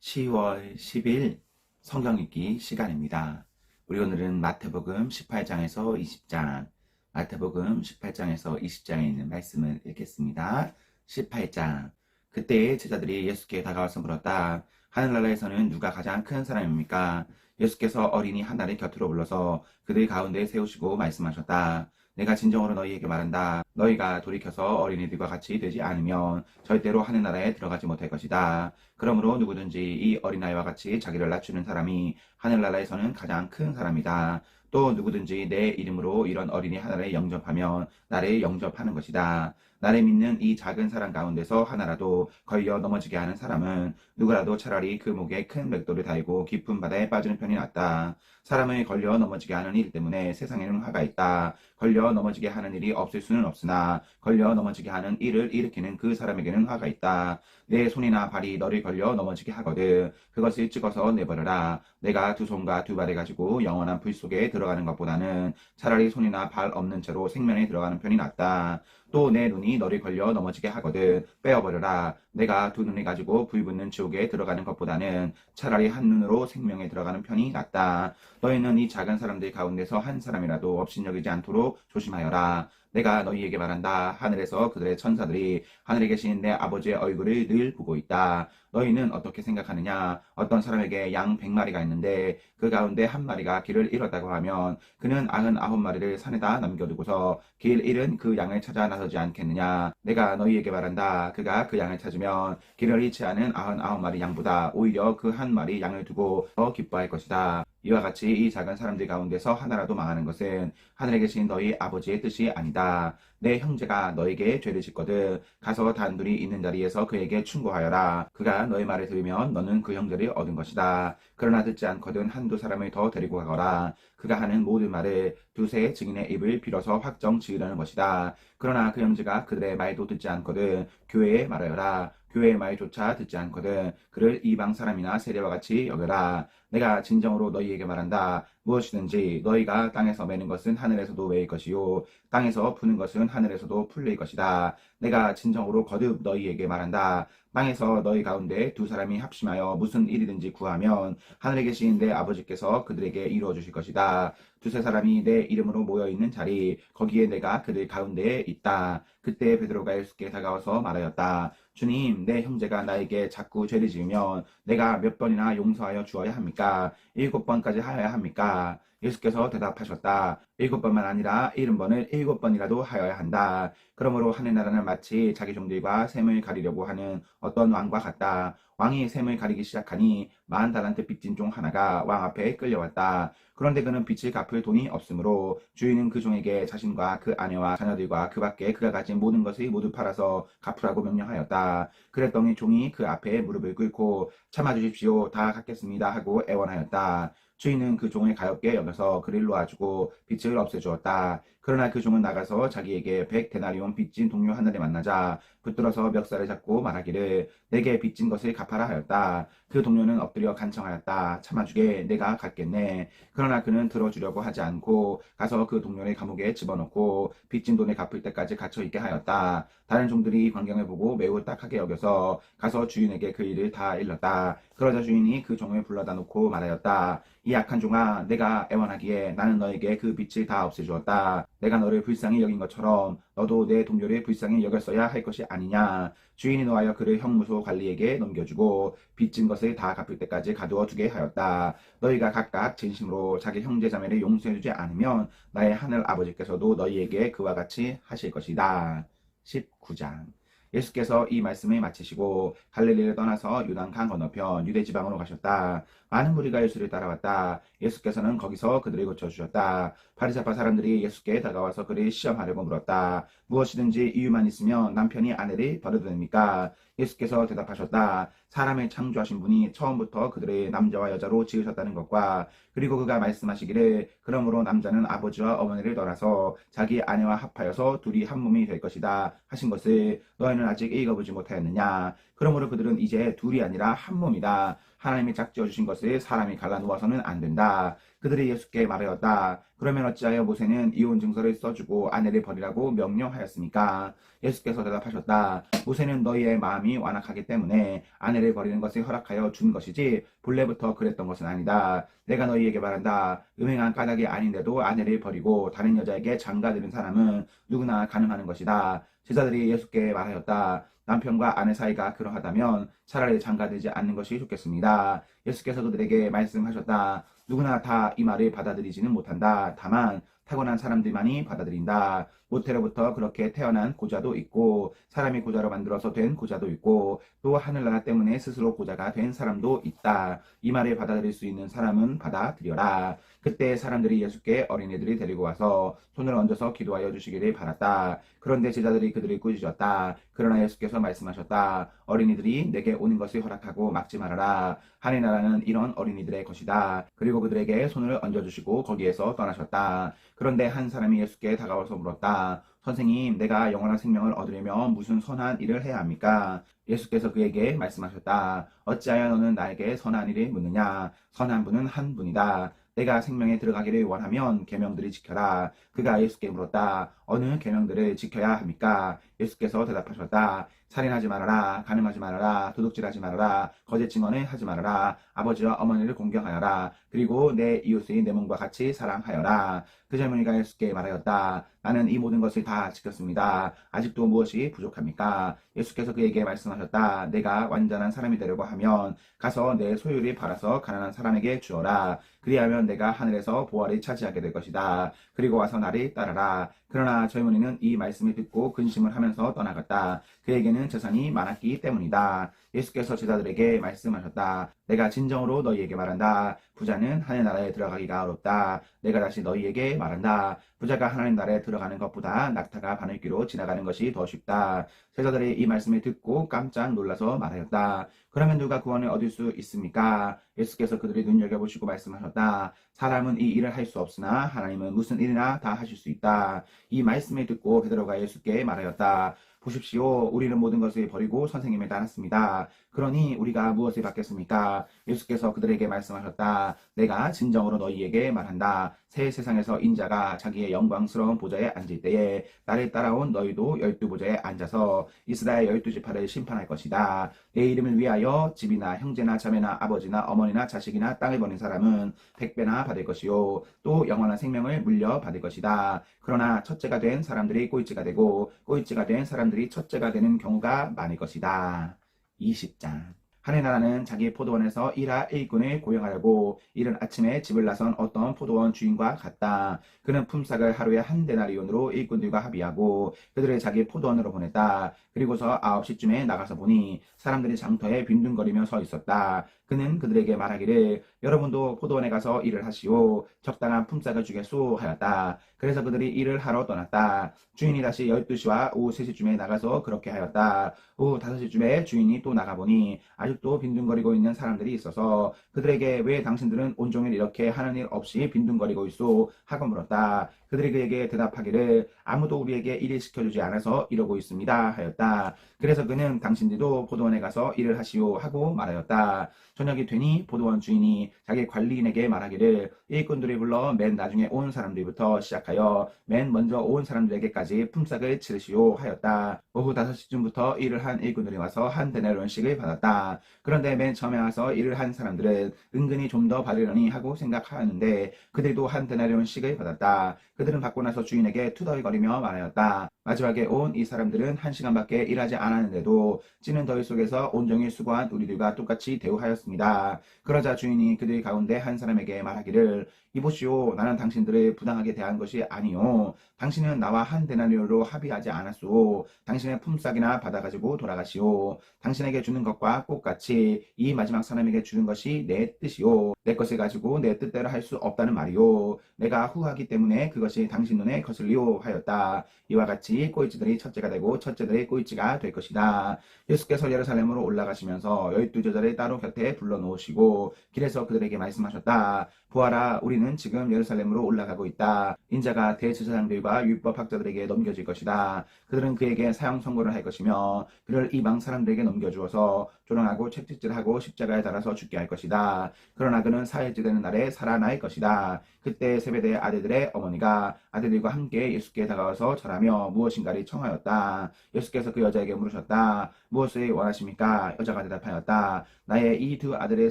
10월 10일 성경 읽기 시간입니다. 우리 오늘은 마태복음 18장에서 20장, 마태복음 18장에서 20장에 있는 말씀을 읽겠습니다. 18장. 그때 제자들이 예수께 다가와서 물었다. 하늘나라에서는 누가 가장 큰 사람입니까? 예수께서 어린이 하나를 곁으로 불러서 그들 가운데 세우시고 말씀하셨다. 내가 진정으로 너희에게 말한다. 너희가 돌이켜서 어린이들과 같이 되지 않으면 절대로 하늘나라에 들어가지 못할 것이다. 그러므로 누구든지 이 어린아이와 같이 자기를 낮추는 사람이 하늘나라에서는 가장 큰 사람이다. 또 누구든지 내 이름으로 이런 어린이 하나를 영접하면 나를 영접하는 것이다. 나를 믿는 이 작은 사람 가운데서 하나라도 걸려 넘어지게 하는 사람은 누구라도 차라리 그 목에 큰 맷돌을 달고 깊은 바다에 빠지는 편이 낫다. 사람을 걸려 넘어지게 하는 일 때문에 세상에는 화가 있다. 걸려 넘어지게 하는 일이 없을 수는 없으나 걸려 넘어지게 하는 일을 일으키는 그 사람에게는 화가 있다. 내 손이나 발이 너를 걸려 넘어지게 하거든 그것을 찍어서 내버려라. 내가 두 손과 두 발을 가지고 영원한 불 속에 들어가는 것보다는 차라리 손이나 발 없는 채로 생면에 들어가는 편이 낫다. 또 내 눈이 너를 걸려 넘어지게 하거든 빼어버려라. 내가 두 눈을 가지고 불 붙는 지옥에 들어가는 것보다는 차라리 한 눈으로 생명에 들어가는 편이 낫다. 너희는 이 작은 사람들 가운데서 한 사람이라도 업신여기지 않도록 조심하여라. 내가 너희에게 말한다. 하늘에서 그들의 천사들이 하늘에 계신 내 아버지의 얼굴을 늘 보고 있다. 너희는 어떻게 생각하느냐? 어떤 사람에게 양 100마리가 있는데 그 가운데 한 마리가 길을 잃었다고 하면 그는 99마리를 산에다 남겨두고서 길 잃은 그 양을 찾아 나서지 않겠느냐? 내가 너희에게 말한다. 그가 그 양을 찾으면 길을 잃지 않은 99마리 양보다 오히려 그 한 마리 양을 두고 더 기뻐할 것이다. 이와 같이 이 작은 사람들 가운데서 하나라도 망하는 것은 하늘에 계신 너희 아버지의 뜻이 아니다. 내 형제가 너에게 죄를 짓거든 가서 단둘이 있는 자리에서 그에게 충고하여라. 그가 너의 말을 들으면 너는 그 형제를 얻은 것이다. 그러나 듣지 않거든 한두 사람을 더 데리고 가거라. 그가 하는 모든 말을 두세 증인의 입을 빌어서 확정 지으려는 것이다. 그러나 그 형제가 그들의 말도 듣지 않거든 교회에 말하여라. 교회의 말조차 듣지 않거든 그를 이방 사람이나 세례와 같이 여겨라. 내가 진정으로 너희에게 말한다. 무엇이든지 너희가 땅에서 매는 것은 하늘에서도 매일 것이요 땅에서 푸는 것은 하늘에서도 풀릴 것이다. 내가 진정으로 거듭 너희에게 말한다. 땅에서 너희 가운데 두 사람이 합심하여 무슨 일이든지 구하면 하늘에 계신 내 아버지께서 그들에게 이루어 주실 것이다. 두세 사람이 내 이름으로 모여 있는 자리 거기에 내가 그들 가운데에 있다. 그때 베드로가 예수께 다가와서 말하였다. 주님, 내 형제가 나에게 자꾸 죄를 지으면 내가 몇 번이나 용서하여 주어야 합니까? 7번까지 하여야 합니까? 예수께서 대답하셨다. 7번만 아니라 70번을 7번이라도 하여야 한다. 그러므로 하늘나라는 마치 자기 종들과 샘을 가리려고 하는 어떤 왕과 같다. 왕이 샘을 가리기 시작하니 40달란트 빚진 종 하나가 왕 앞에 끌려왔다. 그런데 그는 빚을 갚을 돈이 없으므로 주인은 그 종에게 자신과 그 아내와 자녀들과 그 밖에 그가 가진 모든 것을 모두 팔아서 갚으라고 명령하였다. 그랬더니 종이 그 앞에 무릎을 꿇고 참아주십시오. 다 갚겠습니다 하고 애원하였다. 주인은 그 종을 가엾게 여겨서 그를 놓아주고 빚을 없애주었다. 그러나 그 종은 나가서 자기에게 100데나리온 빚진 동료 하나를 만나자 붙들어서 멱살을 잡고 말하기를 내게 빚진 것을 갚아라 하였다. 그 동료는 엎드려 간청하였다. 참아주게 내가 갚겠네. 그러나 그는 들어주려고 하지 않고 가서 그 동료를 감옥에 집어넣고 빚진 돈을 갚을 때까지 갇혀 있게 하였다. 다른 종들이 이 광경을 보고 매우 딱하게 여겨서 가서 주인에게 그 일을 다 일렀다. 그러자 주인이 그 종을 불러다 놓고 말하였다. 이 악한 종아, 내가 애원하기에 나는 너에게 그 빚을 다 없애주었다. 내가 너를 불쌍히 여긴 것처럼 너도 내 동료를 불쌍히 여겼어야 할 것이 아니냐. 주인이 노하여 그를 형무소 관리에게 넘겨주고 빚진 것을 다 갚을 때까지 가두어 두게 하였다. 너희가 각각 진심으로 자기 형제 자매를 용서해주지 않으면 나의 하늘 아버지께서도 너희에게 그와 같이 하실 것이다. 19장. 예수께서 이 말씀을 마치시고 갈릴리를 떠나서 요단강 건너편 유대 지방으로 가셨다. 많은 무리가 예수를 따라왔다. 예수께서는 거기서 그들을 고쳐주셨다. 바리새파 사람들이 예수께 다가와서 그를 시험하려고 물었다. 무엇이든지 이유만 있으면 남편이 아내를 버려도 됩니까? 예수께서 대답하셨다. 사람을 창조하신 분이 처음부터 그들을 남자와 여자로 지으셨다는 것과 그리고 그가 말씀하시기를 그러므로 남자는 아버지와 어머니를 떠나서 자기 아내와 합하여서 둘이 한 몸이 될 것이다 하신 것을 너희는 아직 읽어보지 못하였느냐? 그러므로 그들은 이제 둘이 아니라 한 몸이다. 하나님이 짝지어 주신 것을 사람이 갈라 놓아서는 안 된다. 그들이 예수께 말하였다. 그러면 어찌하여 모세는 이혼 증서를 써주고 아내를 버리라고 명령하였습니까? 예수께서 대답하셨다. 모세는 너희의 마음이 완악하기 때문에 아내를 버리는 것을 허락하여 준 것이지 본래부터 그랬던 것은 아니다. 내가 너희에게 말한다. 음행한 까닭이 아닌데도 아내를 버리고 다른 여자에게 장가드는 사람은 누구나 가능하는 것이다. 제자들이 예수께 말하였다. 남편과 아내 사이가 그러하다면 차라리 장가들지 않는 것이 좋겠습니다. 예수께서 그들에게 말씀하셨다. 누구나 다 이 말을 받아들이지는 못한다. 다만 타고난 사람들만이 받아들인다. 모태로부터 그렇게 태어난 고자도 있고 사람이 고자로 만들어서 된 고자도 있고 또 하늘나라 때문에 스스로 고자가 된 사람도 있다. 이 말을 받아들일 수 있는 사람은 받아들여라. 그때 사람들이 예수께 어린이들이 데리고 와서 손을 얹어서 기도하여 주시기를 바랐다. 그런데 제자들이 그들을 꾸짖었다. 그러나 예수께서 말씀하셨다. 어린이들이 내게 오는 것을 허락하고 막지 말아라. 하늘나라는 이런 어린이들의 것이다. 그리고 그들에게 손을 얹어주시고 거기에서 떠나셨다. 그런데 한 사람이 예수께 다가와서 물었다. 선생님, 내가 영원한 생명을 얻으려면 무슨 선한 일을 해야 합니까? 예수께서 그에게 말씀하셨다. 어찌하여 너는 나에게 선한 일을 묻느냐? 선한 분은 한 분이다. 내가 생명에 들어가기를 원하면 계명들을 지켜라. 그가 예수께 물었다. 어느 계명들을 지켜야 합니까? 예수께서 대답하셨다. 살인하지 말아라. 간음하지 말아라. 도둑질하지 말아라. 거짓 증언을 하지 말아라. 아버지와 어머니를 공경하여라. 그리고 내 이웃을 내 몸과 같이 사랑하여라. 그 젊은이가 예수께 말하였다. 나는 이 모든 것을 다 지켰습니다. 아직도 무엇이 부족합니까? 예수께서 그에게 말씀하셨다. 내가 완전한 사람이 되려고 하면 가서 내 소유를 팔아서 가난한 사람에게 주어라. 그리하면 내가 하늘에서 보화를 차지하게 될 것이다. 그리고 와서 나를 따라라. 그러나 젊은이는 이 말씀을 듣고 근심을 하면서 떠나갔다. 그에게는 재산이 많았기 때문이다. 예수께서 제자들에게 말씀하셨다. 내가 진정으로 너희에게 말한다. 부자는 하늘나라에 들어가기가 어렵다. 내가 다시 너희에게 말한다. 부자가 하나님 나라에 들어가는 것보다 낙타가 바늘귀로 지나가는 것이 더 쉽다. 제자들이 이 말씀을 듣고 깜짝 놀라서 말하였다. 그러면 누가 구원을 얻을 수 있습니까? 예수께서 그들의 눈여겨보시고 말씀하셨다. 사람은 이 일을 할 수 없으나 하나님은 무슨 일이나 다 하실 수 있다. 이 말씀을 듣고 베드로가 예수께 말하였다. 보십시오. 우리는 모든 것을 버리고 선생님을 따랐습니다. 그러니 우리가 무엇을 받겠습니까? 예수께서 그들에게 말씀하셨다. 내가 진정으로 너희에게 말한다. 새 세상에서 인자가 자기의 영광스러운 보좌에 앉을 때에 나를 따라온 너희도 12보좌에 앉아서 이스라엘 12지파를 심판할 것이다. 내 이름을 위하여 집이나 형제나 자매나 아버지나 어머니나 자식이나 땅을 버린 사람은 100배나 받을 것이요 또 영원한 생명을 물려받을 것이다. 그러나 첫째가 된 사람들이 꼴찌가 되고 꼴찌가 된 사람들이 첫째가 되는 경우가 많을 것이다. 20장. 하늘나라는 자기 포도원에서 일할 일꾼을 고용하려고 이른 아침에 집을 나선 어떤 포도원 주인과 같다. 그는 품삯을 하루에 한 데나리온으로 일꾼들과 합의하고 그들을 자기 포도원으로 보냈다. 그리고서 9시쯤에 나가서 보니 사람들이 장터에 빈둥거리며 서 있었다. 그는 그들에게 말하기를 여러분도 포도원에 가서 일을 하시오. 적당한 품삯을 주겠소 하였다. 그래서 그들이 일을 하러 떠났다. 주인이 다시 12시와 오후 3시쯤에 나가서 그렇게 하였다. 오후 5시쯤에 주인이 또 나가보니 아직도 빈둥거리고 있는 사람들이 있어서 그들에게 왜 당신들은 온종일 이렇게 하는 일 없이 빈둥거리고 있소? 하고 물었다. 그들이 그에게 대답하기를 아무도 우리에게 일을 시켜주지 않아서 이러고 있습니다 하였다. 그래서 그는 당신들도 포도원에 가서 일을 하시오 하고 말하였다. 저녁이 되니 포도원 주인이 자기 관리인에게 말하기를 일꾼들을 불러 맨 나중에 온 사람들부터 시작하여 맨 먼저 온 사람들에게까지 품삯을 치르시오 하였다. 오후 5시쯤부터 일을 한 일꾼들이 와서 한 데나리온씩을 받았다. 그런데 맨 처음에 와서 일을 한 사람들은 은근히 좀 더 받으려니 하고 생각하였는데 그들도 한 데나리온씩을 받았다. 그들은 받고 나서 주인에게 투덜거리며 말하였다. 마지막에 온 이 사람들은 1시간밖에 일하지 않았는데도 찌는 더위 속에서 온종일 수고한 우리들과 똑같이 대우하였습니다. 그러자 주인이 그들 가운데 한 사람에게 말하기를 이보시오. 나는 당신들을 부당하게 대한 것이 아니요. 당신은 나와 한 데나리온으로 합의하지 않았소. 당신의 품삯이나 받아가지고 돌아가시오. 당신에게 주는 것과 똑같이 이 마지막 사람에게 주는 것이 내 뜻이요. 내 것을 가지고 내 뜻대로 할 수 없다는 말이요. 내가 후하기 때문에 그것이 당신 눈에 거슬리오 하였다. 이와 같이 꼴찌들이 첫째가 되고 첫째들이 꼴찌가 될 것이다. 예수께서 예루살렘으로 올라가시면서 12제자를 따로 곁에 불러놓으시고 길에서 그들에게 말씀하셨다. 보아라, 우리는 지금 예루살렘으로 올라가고 있다. 인자가 대제사장들과 율법학자들에게 넘겨질 것이다. 그들은 그에게 사형 선고를 할 것이며 그를 이방 사람들에게 넘겨주어서 조롱하고 채찍질하고 십자가에 달아서 죽게 할 것이다. 그러나 그는 사흘째 되는 날에 살아날 것이다. 그때 세베대의 아들들의 어머니가 아들들과 함께 예수께 다가와서 절하며 무엇인가를 청하였다. 예수께서 그 여자에게 물으셨다. 무엇을 원하십니까? 여자가 대답하였다. 나의 이 두 아들의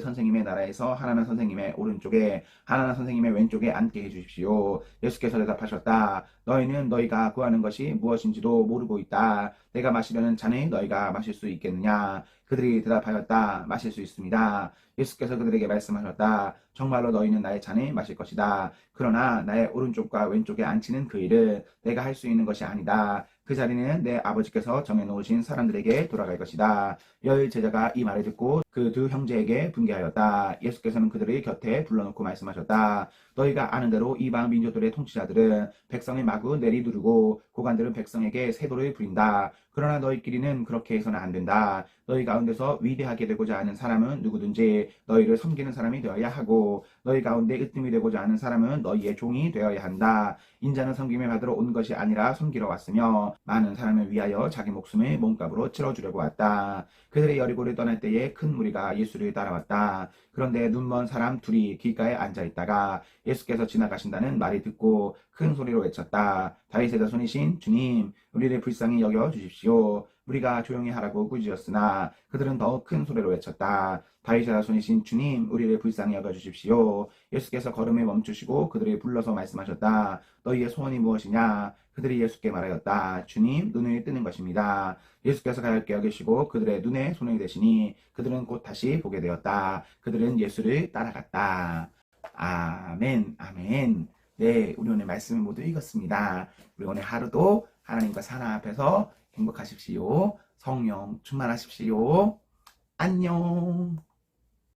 선생님의 나라에서 하나는 선생님의 오른쪽에 하나는 선생님의 왼쪽에 앉게 해주십시오. 예수께서 대답하셨다. 너희는 너희가 구하는 것이 무엇인지도 모르고 있다. 내가 마시려는 잔을 너희가 마실 수 있겠느냐? 그들이 대답하였다. 마실 수 있습니다. 예수께서 그들에게 말씀하셨다. 정말로 너희는 나의 잔을 마실 것이다. 그러나 나의 오른쪽과 왼쪽에 앉히는 그 일을 내가 할 수 있는 것이 아니다. 그 자리는 내 아버지께서 정해놓으신 사람들에게 돌아갈 것이다. 열 제자가 이 말을 듣고 그 두 형제에게 분개하였다. 예수께서는 그들의 곁에 불러놓고 말씀하셨다. 너희가 아는 대로 이방 민족들의 통치자들은 백성을 마구 내리누르고 고관들은 백성에게 세도를 부린다. 그러나 너희끼리는 그렇게 해서는 안 된다. 너희 가운데서 위대하게 되고자 하는 사람은 누구든지 너희를 섬기는 사람이 되어야 하고 너희 가운데 으뜸이 되고자 하는 사람은 너희의 종이 되어야 한다. 인자는 섬김을 받으러 온 것이 아니라 섬기러 왔으며 많은 사람을 위하여 자기 목숨을 몸값으로 치러주려고 왔다. 그들의 여리고를 떠날 때에 큰 무리가 예수를 따라왔다. 그런데 눈먼 사람 둘이 길가에 앉아있다가 예수께서 지나가신다는 말이 듣고 큰 소리로 외쳤다. 다윗의 자손이신 주님, 우리를 불쌍히 여겨 주십시오. 우리가 조용히 하라고 꾸짖었으나 그들은 더 큰 소리로 외쳤다. 다윗의 자손이신 주님, 우리를 불쌍히 여겨 주십시오. 예수께서 걸음을 멈추시고 그들을 불러서 말씀하셨다. 너희의 소원이 무엇이냐? 그들이 예수께 말하였다. 주님, 눈을 뜨는 것입니다. 예수께서 가볍게 여기시고 그들의 눈에 손을 대시니 그들은 곧 다시 보게 되었다. 그들은 예수를 따라갔다. 아멘, 아멘. 네, 우리 오늘 말씀을 모두 읽었습니다. 우리 오늘 하루도 하나님과 사랑 앞에서 행복하십시오. 성령 충만하십시오. 안녕.